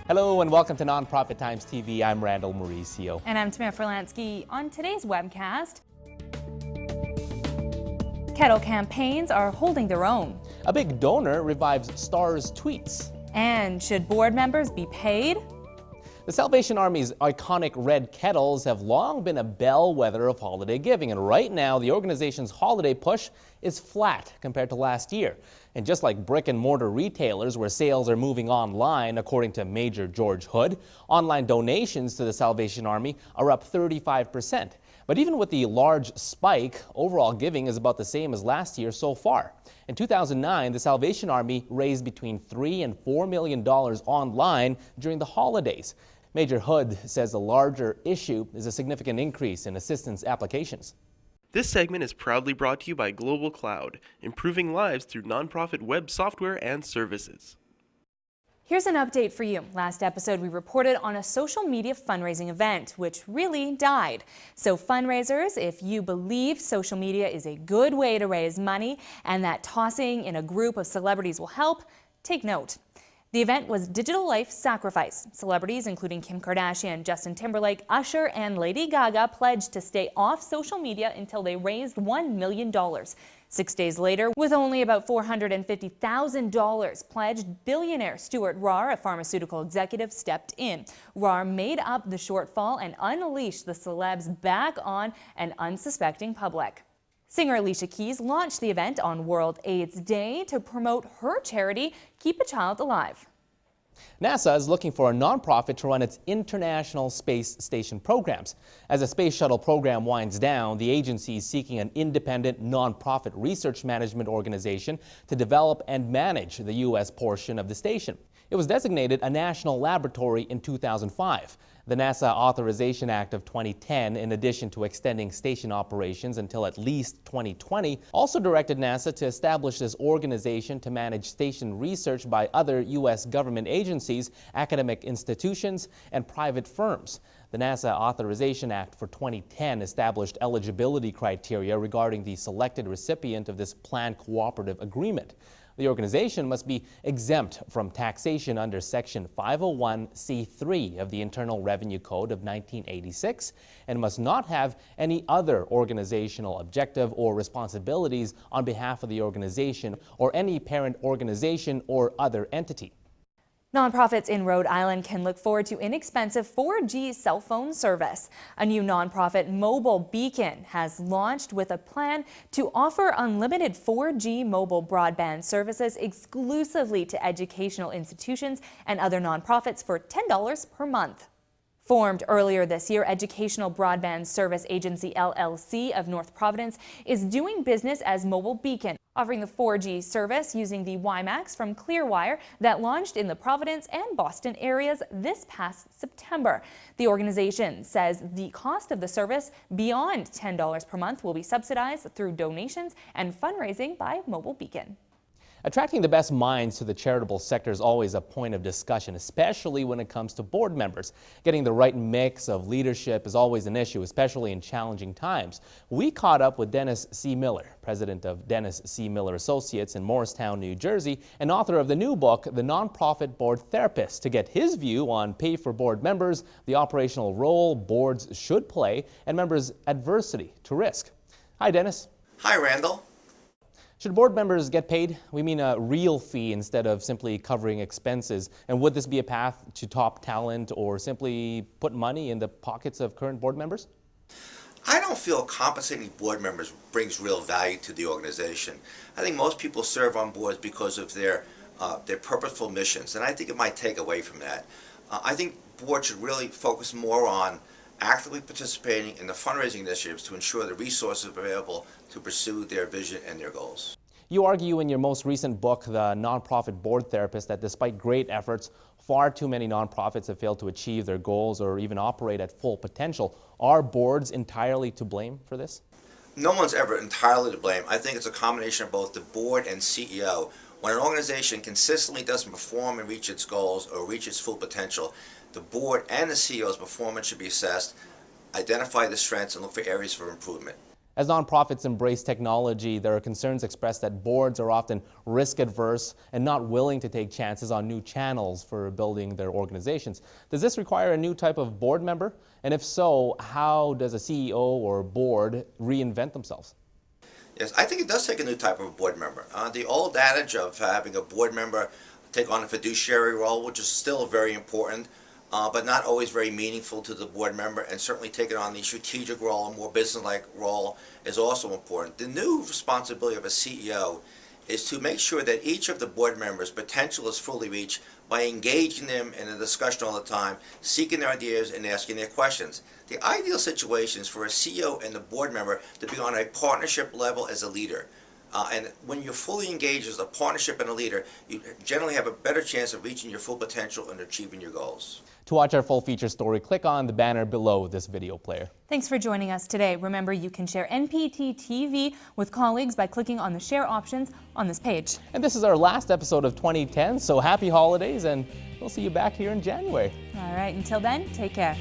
Hello and welcome to Nonprofit Times TV. I'm Randall Mauricio. And I'm Tamara Furlansky. On today's webcast, Kettle campaigns are holding their own. A big donor revives Star's tweets. And should board members be paid? The Salvation Army's iconic red kettles have long been a bellwether of holiday giving, and right now the organization's holiday push is flat compared to last year. And just like brick and mortar retailers where sales are moving online, according to Major George Hood, online donations to the Salvation Army are up 35%. But even with the large spike, overall giving is about the same as last year so far. In 2009, the Salvation Army raised between $3 and $4 million online during the holidays. Major Hood says the larger issue is a significant increase in assistance applications. This segment is proudly brought to you by Global Cloud, improving lives through nonprofit web software and services. Here's an update for you. Last episode, we reported on a social media fundraising event, which really died. So fundraisers, if you believe social media is a good way to raise money and that tossing in a group of celebrities will help, take note. The event was Digital Life Sacrifice. Celebrities including Kim Kardashian, Justin Timberlake, Usher, and Lady Gaga pledged to stay off social media until they raised $1 million. 6 days later, with only about $450,000 pledged, billionaire Stuart Rahr, a pharmaceutical executive, stepped in. Rahr made up the shortfall and unleashed the celebs back on an unsuspecting public. Singer Alicia Keys launched the event on World AIDS Day to promote her charity, Keep a Child Alive. NASA is looking for a nonprofit to run its International Space Station programs. As the Space Shuttle program winds down, the agency is seeking an independent nonprofit research management organization to develop and manage the U.S. portion of the station. It was designated a national laboratory in 2005. The NASA Authorization Act of 2010, in addition to extending station operations until at least 2020, also directed NASA to establish this organization to manage station research by other U.S. government agencies, academic institutions, and private firms. The NASA Authorization Act for 2010 established eligibility criteria regarding the selected recipient of this planned cooperative agreement. The organization must be exempt from taxation under Section 501c3 of the Internal Revenue Code of 1986 and must not have any other organizational objective or responsibilities on behalf of the organization or any parent organization or other entity. Nonprofits in Rhode Island can look forward to inexpensive 4G cell phone service. A new nonprofit mobile beacon has launched with a plan to offer unlimited 4G mobile broadband services exclusively to educational institutions and other nonprofits for $10 per month. Formed earlier this year, Educational Broadband Service Agency LLC of North Providence is doing business as Mobile Beacon, offering the 4G service using the WiMAX from Clearwire that launched in the Providence and Boston areas this past September. The organization says the cost of the service beyond $10 per month will be subsidized through donations and fundraising by Mobile Beacon. Attracting the best minds to the charitable sector is always a point of discussion, especially when it comes to board members. Getting the right mix of leadership is always an issue, especially in challenging times. We caught up with Dennis C. Miller, president of Dennis C. Miller Associates in Morristown, New Jersey, and author of the new book, The Nonprofit Board Therapist, to get his view on pay for board members, the operational role boards should play, and members' adversity to risk. Hi, Dennis. Hi, Randall. Should board members get paid? We mean a real fee instead of simply covering expenses. And would this be a path to top talent or simply put money in the pockets of current board members? I don't feel compensating board members brings real value to the organization. I think most people serve on boards because of their purposeful missions, and I think it might take away from that. I think boards should really focus more on actively participating in the fundraising initiatives to ensure the resources are available to pursue their vision and their goals. You argue in your most recent book, The Nonprofit Board Therapist, that despite great efforts, far too many nonprofits have failed to achieve their goals or even operate at full potential. Are boards entirely to blame for this? No one's ever entirely to blame. I think it's a combination of both the board and CEO. When an organization consistently doesn't perform and reach its goals or reach its full potential, the board and the CEO's performance should be assessed, identify the strengths, and look for areas for improvement. As nonprofits embrace technology, there are concerns expressed that boards are often risk-adverse and not willing to take chances on new channels for building their organizations. Does this require a new type of board member? And if so, how does a CEO or board reinvent themselves? Yes, I think it does take a new type of board member. The old adage of having a board member take on a fiduciary role, which is still very important, but not always very meaningful to the board member, and certainly taking on the strategic role, a more business-like role, is also important. The new responsibility of a CEO is to make sure that each of the board members' potential is fully reached by engaging them in a discussion all the time, seeking their ideas and asking their questions. The ideal situation is for a CEO and the board member to be on a partnership level as a leader. And when you're fully engaged as a partnership and a leader, you generally have a better chance of reaching your full potential and achieving your goals. To watch our full feature story, click on the banner below this video player. Thanks for joining us today. Remember, you can share NPT TV with colleagues by clicking on the share options on this page. And this is our last episode of 2010, so happy holidays, and we'll see you back here in January. All right, until then, take care.